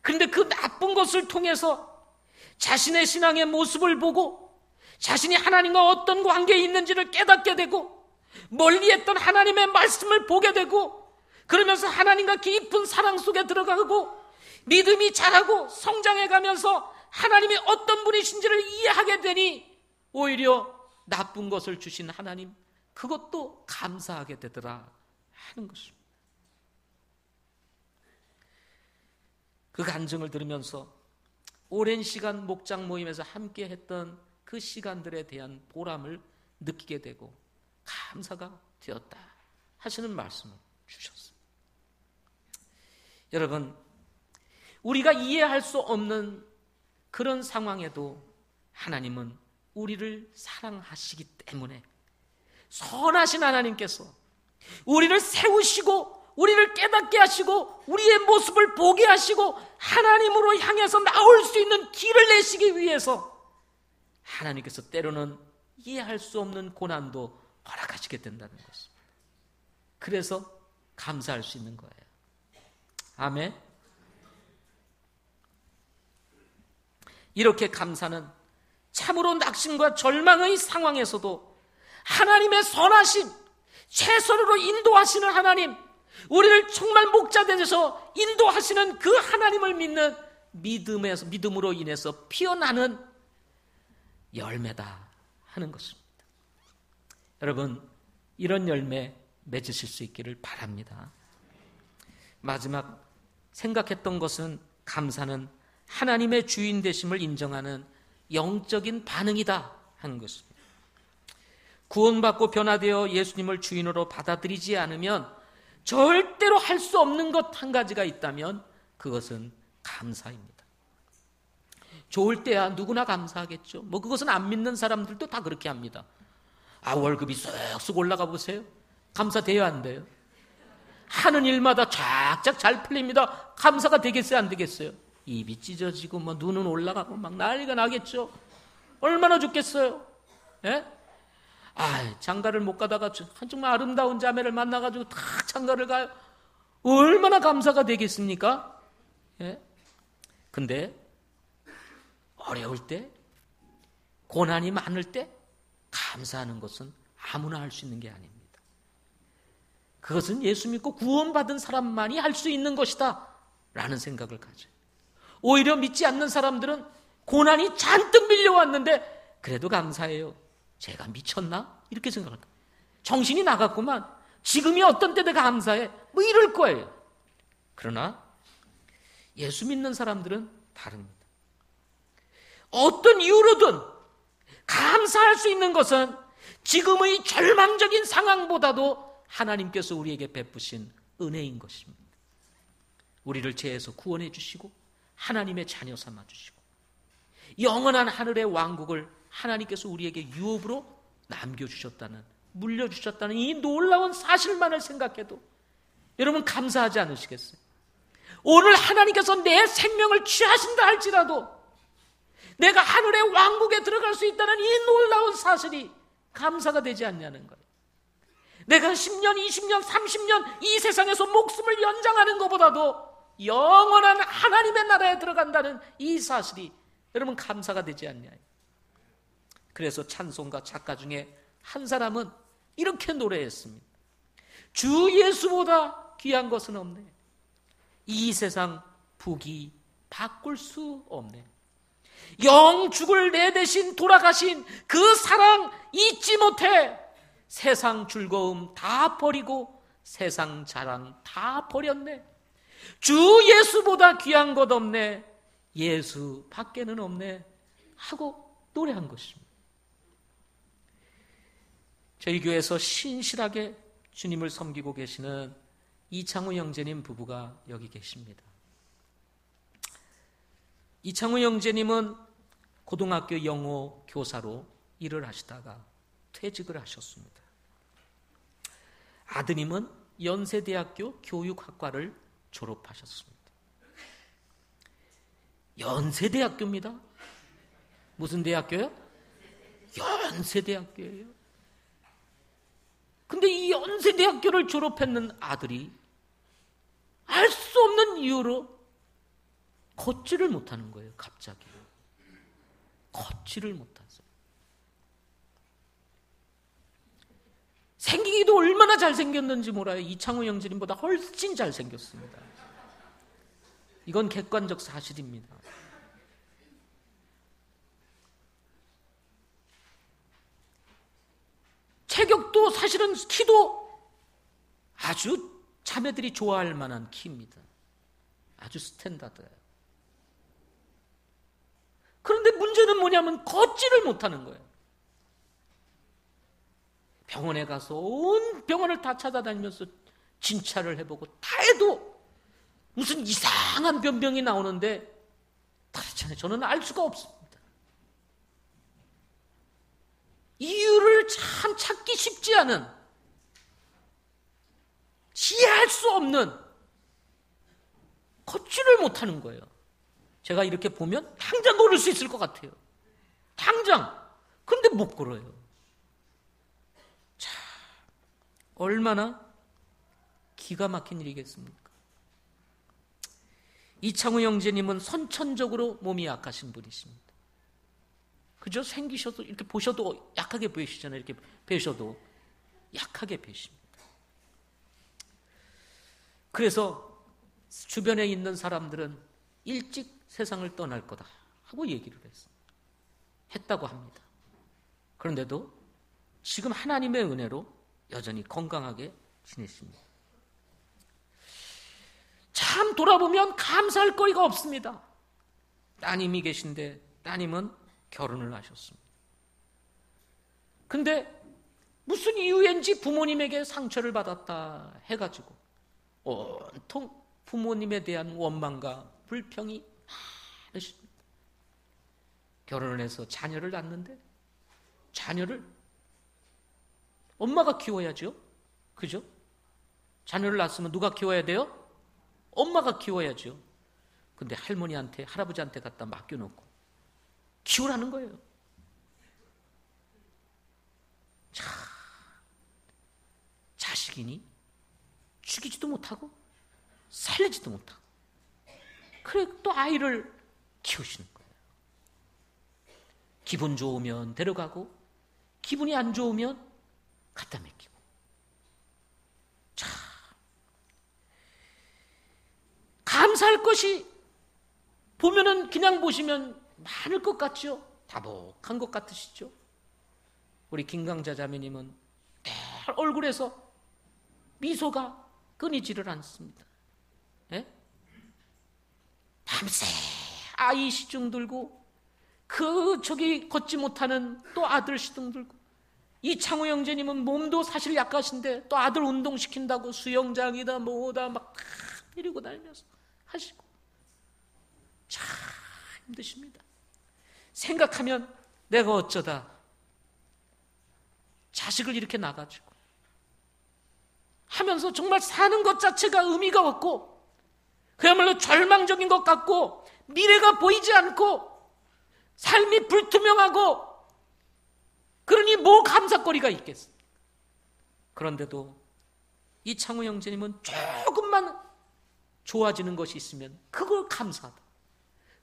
그런데 그 나쁜 것을 통해서 자신의 신앙의 모습을 보고 자신이 하나님과 어떤 관계에 있는지를 깨닫게 되고 멀리 했던 하나님의 말씀을 보게 되고 그러면서 하나님과 깊은 사랑 속에 들어가고 믿음이 자라고 성장해 가면서 하나님이 어떤 분이신지를 이해하게 되니 오히려 나쁜 것을 주신 하나님, 그것도 감사하게 되더라 하는 것입니다. 그 간증을 들으면서 오랜 시간 목장 모임에서 함께 했던 그 시간들에 대한 보람을 느끼게 되고 감사가 되었다 하시는 말씀을 주셨습니다. 여러분, 우리가 이해할 수 없는 그런 상황에도 하나님은 우리를 사랑하시기 때문에 선하신 하나님께서 우리를 세우시고 우리를 깨닫게 하시고 우리의 모습을 보게 하시고 하나님으로 향해서 나올 수 있는 길을 내시기 위해서 하나님께서 때로는 이해할 수 없는 고난도 허락하시게 된다는 것입니다. 그래서 감사할 수 있는 거예요. 아멘. 이렇게 감사는 참으로 낙심과 절망의 상황에서도 하나님의 선하심, 최선으로 인도하시는 하나님, 우리를 정말 목자되셔서 인도하시는 그 하나님을 믿는 믿음으로 인해서 피어나는 열매다 하는 것입니다. 여러분, 이런 열매 맺으실 수 있기를 바랍니다. 마지막 생각했던 것은 감사는 하나님의 주인 되심을 인정하는 영적인 반응이다 하는 것입니다. 구원받고 변화되어 예수님을 주인으로 받아들이지 않으면 절대로 할 수 없는 것 한 가지가 있다면 그것은 감사입니다. 좋을 때야 누구나 감사하겠죠. 그것은 안 믿는 사람들도 다 그렇게 합니다. 월급이 쑥쑥 올라가 보세요. 감사돼요, 안 돼요? 하는 일마다 쫙쫙 잘 풀립니다. 감사가 되겠어요, 안 되겠어요? 입이 찢어지고 눈은 올라가고 막 난리가 나겠죠. 얼마나 좋겠어요. 예? 장가를 못 가다가 정말 아름다운 자매를 만나가지고 딱 장가를 가요. 얼마나 감사가 되겠습니까? 예? 근데 어려울 때, 고난이 많을 때 감사하는 것은 아무나 할 수 있는 게 아닙니다. 그것은 예수 믿고 구원받은 사람만이 할 수 있는 것이다 라는 생각을 가져요. 오히려 믿지 않는 사람들은 고난이 잔뜩 밀려왔는데 그래도 감사해요. 제가 미쳤나? 이렇게 생각할 거예요. 정신이 나갔구만. 지금이 어떤 때 내가 감사해? 이럴 거예요. 그러나 예수 믿는 사람들은 다릅니다. 어떤 이유로든 감사할 수 있는 것은 지금의 절망적인 상황보다도 하나님께서 우리에게 베푸신 은혜인 것입니다. 우리를 죄에서 구원해 주시고 하나님의 자녀 삼아 주시고 영원한 하늘의 왕국을 하나님께서 우리에게 유업으로 남겨주셨다는, 물려주셨다는 이 놀라운 사실만을 생각해도 여러분 감사하지 않으시겠어요? 오늘 하나님께서 내 생명을 취하신다 할지라도 내가 하늘의 왕국에 들어갈 수 있다는 이 놀라운 사실이 감사가 되지 않냐는 거예요. 내가 10년, 20년, 30년 이 세상에서 목숨을 연장하는 것보다도 영원한 하나님의 나라에 들어간다는 이 사실이 여러분 감사가 되지 않냐요. 그래서 찬송가 작가 중에 한 사람은 이렇게 노래했습니다. 주 예수보다 귀한 것은 없네. 이 세상 부귀 바꿀 수 없네. 영 죽을 내 대신 돌아가신 그 사랑 잊지 못해. 세상 즐거움 다 버리고 세상 자랑 다 버렸네. 주 예수보다 귀한 것 없네. 예수 밖에는 없네 하고 노래한 것입니다. 저희 교회에서 신실하게 주님을 섬기고 계시는 이창우 형제님 부부가 여기 계십니다. 이창우 형제님은 고등학교 영어 교사로 일을 하시다가 퇴직을 하셨습니다. 아드님은 연세대학교 교육학과를 졸업하셨습니다. 연세대학교입니다. 무슨 대학교요? 연세대학교예요. 근데 이 연세대학교를 졸업했는 아들이 알 수 없는 이유로 걷지를 못하는 거예요. 갑자기 걷지를 못하세요. 생기기도 얼마나 잘생겼는지 몰라요. 이창우 형제님보다 훨씬 잘생겼습니다. 이건 객관적 사실입니다. 체격도 사실은 키도 아주 자매들이 좋아할 만한 키입니다. 아주 스탠다드예요. 그런데 문제는 뭐냐면 걷지를 못하는 거예요. 병원에 가서 온 병원을 다 찾아다니면서 진찰을 해보고 다 해도 무슨 이상한 변병이 나오는데 그렇잖아요. 저는 알 수가 없습니다. 이유를 참 찾기 쉽지 않은, 이해할 수 없는, 걷지를 못하는 거예요. 제가 이렇게 보면 당장 걸을 수 있을 것 같아요. 당장. 그런데 못 걸어요. 자, 얼마나 기가 막힌 일이겠습니까? 이창우 형제님은 선천적으로 몸이 약하신 분이십니다. 그죠? 생기셔도 이렇게 보셔도 약하게 보이시잖아요. 이렇게 뵈셔도 약하게 뵈십니다. 그래서 주변에 있는 사람들은 일찍 세상을 떠날 거다 하고 얘기를 했다고 합니다. 그런데도 지금 하나님의 은혜로 여전히 건강하게 지내십니다. 참 돌아보면 감사할 거리가 없습니다. 따님이 계신데 따님은 결혼을 하셨습니다. 근데 무슨 이유인지 부모님에게 상처를 받았다 해가지고 온통 부모님에 대한 원망과 불평이 많으십니다. 결혼을 해서 자녀를 낳는데 자녀를 엄마가 키워야죠. 그죠? 자녀를 낳았으면 누가 키워야 돼요? 엄마가 키워야죠. 근데 할머니한테 할아버지한테 갖다 맡겨놓고 키우라는 거예요. 자, 자식이니 죽이지도 못하고 살리지도 못하고 그래 또 아이를 키우시는 거예요. 기분 좋으면 데려가고 기분이 안 좋으면 갖다 맡기고. 자, 감사할 것이 보면은 그냥 보시면 많을 것 같죠? 다복한 것 같으시죠? 우리 김강자 자매님은 늘 얼굴에서 미소가 끊이지를 않습니다. 예? 밤새 아이 시중 들고 저기 걷지 못하는 또 아들 시중 들고, 이창호 형제님은 몸도 사실 약하신데 또 아들 운동시킨다고 수영장이다 뭐다 막 다 데리고 다니면서 하시고 참 힘드십니다. 생각하면 내가 어쩌다 자식을 이렇게 낳아가지고 하면서 정말 사는 것 자체가 의미가 없고 그야말로 절망적인 것 같고 미래가 보이지 않고 삶이 불투명하고 그러니 뭐 감사거리가 있겠습니까? 그런데도 이창호 형제님은 조금만 좋아지는 것이 있으면 그걸 감사하다.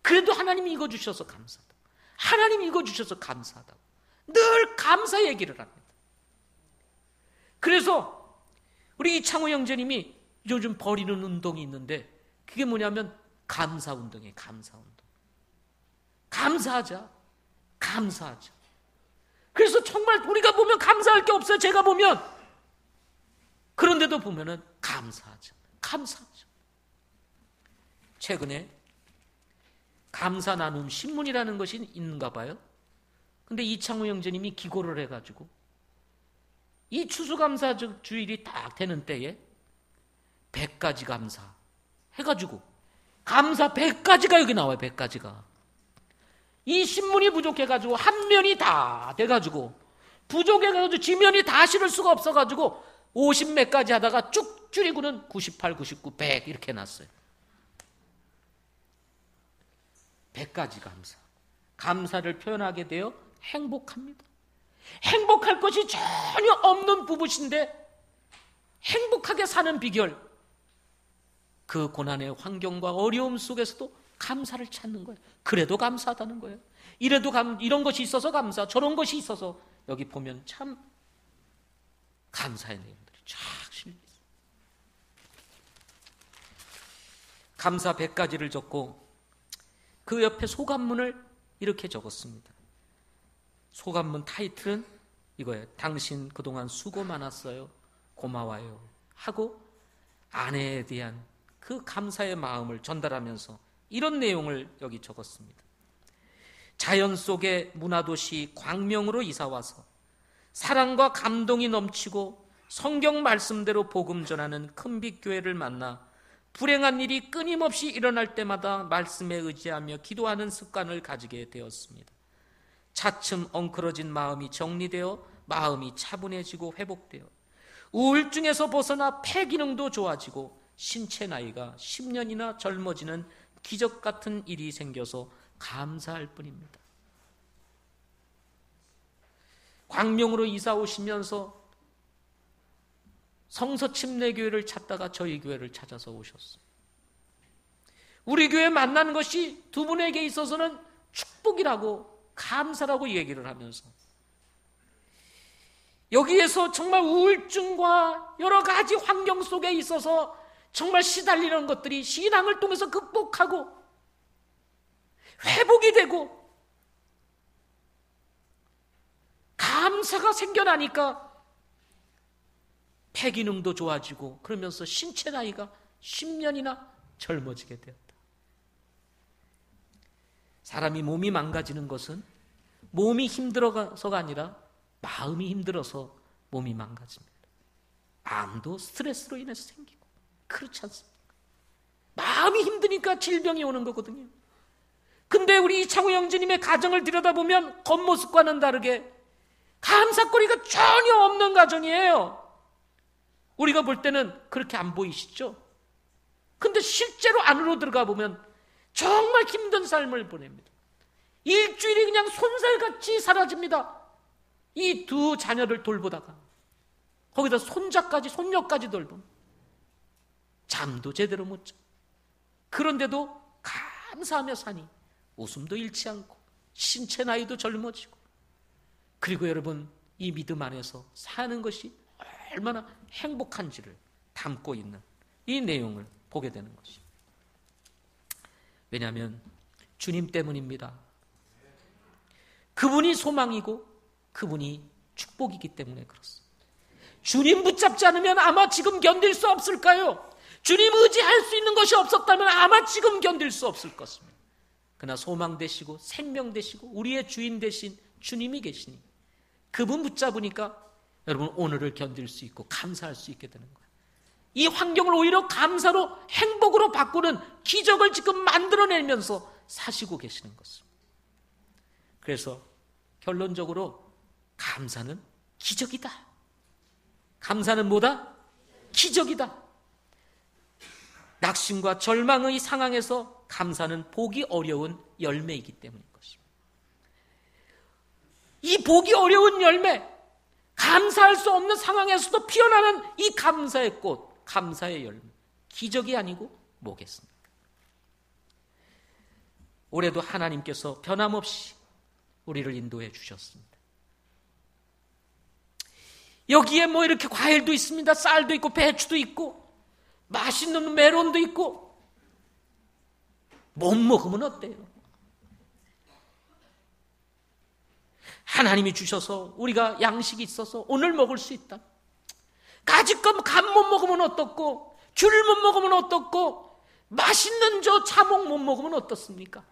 그래도 하나님이 이거 주셔서 감사하다. 하나님이 이거 주셔서 감사하다. 늘 감사 얘기를 합니다. 그래서 우리 이창호 형제님이 요즘 벌이는 운동이 있는데 그게 뭐냐면 감사 운동이에요. 감사 운동. 감사하자. 감사하자. 그래서 정말 우리가 보면 감사할 게 없어요. 제가 보면. 그런데도 보면은 감사하자. 감사하자. 최근에 감사 나눔 신문이라는 것이 있는가 봐요. 근데 이창호 형제님이 기고를 해가지고 이 추수감사 주일이 딱 되는 때에 100가지 감사 해가지고 감사 100가지가 여기 나와요. 100가지가. 이 신문이 부족해가지고 한 면이 다 돼가지고 부족해가지고 지면이 다 실을 수가 없어가지고 50몇 가지 하다가 쭉 줄이고는 98, 99, 100 이렇게 해놨어요. 100가지 감사. 감사를 표현하게 되어 행복합니다. 행복할 것이 전혀 없는 부부신데 행복하게 사는 비결, 그 고난의 환경과 어려움 속에서도 감사를 찾는 거예요. 그래도 감사하다는 거예요. 이런 것이 있어서 감사, 저런 것이 있어서 여기 보면 참 감사의 내용들이 쫙 실려 있어요. 감사 100가지를 적고 그 옆에 소감문을 이렇게 적었습니다. 소감문 타이틀은 이거예요. 당신 그동안 수고 많았어요. 고마워요. 하고 아내에 대한 그 감사의 마음을 전달하면서 이런 내용을 여기 적었습니다. 자연 속의 문화도시 광명으로 이사와서 사랑과 감동이 넘치고 성경 말씀대로 복음 전하는 큰빛교회를 만나 불행한 일이 끊임없이 일어날 때마다 말씀에 의지하며 기도하는 습관을 가지게 되었습니다. 차츰 엉클어진 마음이 정리되어 마음이 차분해지고 회복되어 우울증에서 벗어나 폐 기능도 좋아지고 신체 나이가 10년이나 젊어지는 기적 같은 일이 생겨서 감사할 뿐입니다. 광명으로 이사 오시면서 성서침례교회를 찾다가 저희 교회를 찾아서 오셨어요. 우리 교회 만난 것이 두 분에게 있어서는 축복이라고 감사라고 얘기를 하면서 여기에서 정말 우울증과 여러 가지 환경 속에 있어서 정말 시달리는 것들이 신앙을 통해서 극복하고 회복이 되고 감사가 생겨나니까 폐 기능도 좋아지고 그러면서 신체 나이가 10년이나 젊어지게 되었다. 사람이 몸이 망가지는 것은 몸이 힘들어서가 아니라 마음이 힘들어서 몸이 망가집니다. 암도 스트레스로 인해서 생기고 그렇지 않습니까? 마음이 힘드니까 질병이 오는 거거든요. 근데 우리 이창호 형제님의 가정을 들여다보면 겉모습과는 다르게 감사거리가 전혀 없는 가정이에요. 우리가 볼 때는 그렇게 안 보이시죠? 근데 실제로 안으로 들어가 보면 정말 힘든 삶을 보냅니다. 일주일이 그냥 손살같이 사라집니다. 이 두 자녀를 돌보다가 거기다 손자까지 손녀까지 돌보면 잠도 제대로 못 자. 그런데도 감사하며 사니 웃음도 잃지 않고 신체 나이도 젊어지고, 그리고 여러분 이 믿음 안에서 사는 것이 얼마나 행복한지를 담고 있는 이 내용을 보게 되는 것입니다. 왜냐하면 주님 때문입니다. 그분이 소망이고 그분이 축복이기 때문에 그렇습니다. 주님 붙잡지 않으면 아마 지금 견딜 수 없을까요? 주님 의지할 수 있는 것이 없었다면 아마 지금 견딜 수 없을 것입니다. 그러나 소망 되시고 생명 되시고 우리의 주인 되신 주님이 계시니 그분 붙잡으니까 여러분 오늘을 견딜 수 있고 감사할 수 있게 되는 거예요. 이 환경을 오히려 감사로 행복으로 바꾸는 기적을 지금 만들어내면서 사시고 계시는 것입니다. 그래서 결론적으로 감사는 기적이다. 감사는 뭐다? 기적이다. 낙심과 절망의 상황에서 감사는 보기 어려운 열매이기 때문인 것입니다. 이 보기 어려운 열매, 감사할 수 없는 상황에서도 피어나는 이 감사의 꽃, 감사의 열매, 기적이 아니고 뭐겠습니까? 올해도 하나님께서 변함없이 우리를 인도해 주셨습니다. 여기에 뭐 이렇게 과일도 있습니다. 쌀도 있고 배추도 있고 맛있는 메론도 있고, 못 먹으면 어때요? 하나님이 주셔서 우리가 양식이 있어서 오늘 먹을 수 있다. 가지껏 감 못 먹으면 어떻고, 귤 못 먹으면 어떻고, 맛있는 저 자몽 못 먹으면 어떻습니까?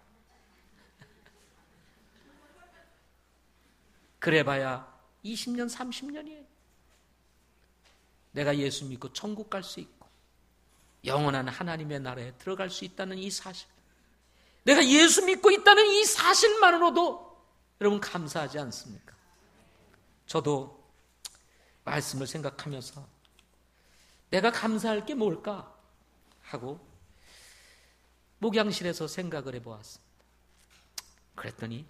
그래봐야 20년, 30년이에요. 내가 예수 믿고 천국 갈 수 있고 영원한 하나님의 나라에 들어갈 수 있다는 이 사실, 내가 예수 믿고 있다는 이 사실만으로도 여러분 감사하지 않습니까? 저도 말씀을 생각하면서 내가 감사할 게 뭘까 하고 목양실에서 생각을 해보았습니다. 그랬더니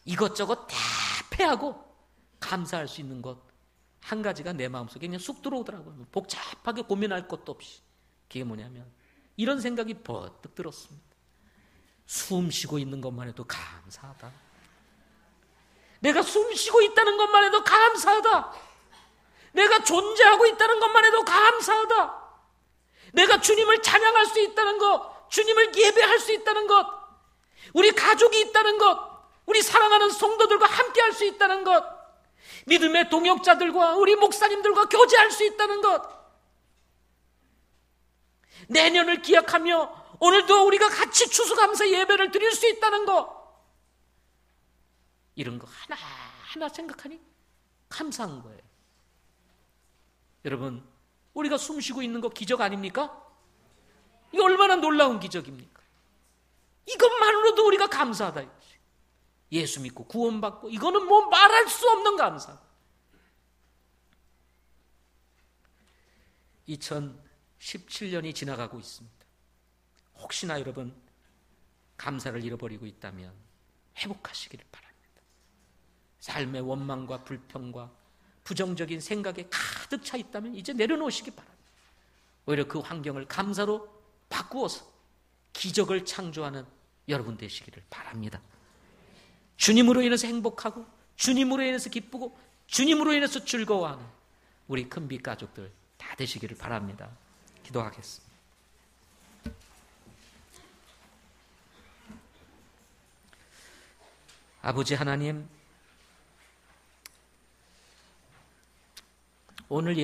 이것저것 다 패하고 감사할 수 있는 것 한 가지가 내 마음속에 그냥 쑥 들어오더라고요. 복잡하게 고민할 것도 없이. 그게 뭐냐면 이런 생각이 버뜩 들었습니다. 숨 쉬고 있는 것만 해도 감사하다. 내가 숨 쉬고 있다는 것만 해도 감사하다. 내가 존재하고 있다는 것만 해도 감사하다. 내가 주님을 찬양할 수 있다는 것, 주님을 예배할 수 있다는 것, 우리 가족이 있다는 것, 우리 사랑하는 성도들과 함께 할 수 있다는 것, 믿음의 동역자들과 우리 목사님들과 교제할 수 있다는 것, 내년을 기약하며 오늘도 우리가 같이 추수감사 예배를 드릴 수 있다는 것, 이런 거 하나하나 생각하니 감사한 거예요. 여러분, 우리가 숨 쉬고 있는 거 기적 아닙니까? 이거 얼마나 놀라운 기적입니까? 이것만으로도 우리가 감사하다 이거지. 예수 믿고 구원받고, 이거는 뭐 말할 수 없는 감사. 2017년이 지나가고 있습니다. 혹시나 여러분 감사를 잃어버리고 있다면 회복하시기를 바랍니다. 삶의 원망과 불평과 부정적인 생각에 가득 차 있다면 이제 내려놓으시기 바랍니다. 오히려 그 환경을 감사로 바꾸어서 기적을 창조하는 여러분 되시기를 바랍니다. 주님으로 인해서 행복하고, 주님으로 인해서 기쁘고, 주님으로 인해서 즐거워하는 우리 큰빛 가족들 다 되시기를 바랍니다. 기도하겠습니다. 아버지 하나님, 오늘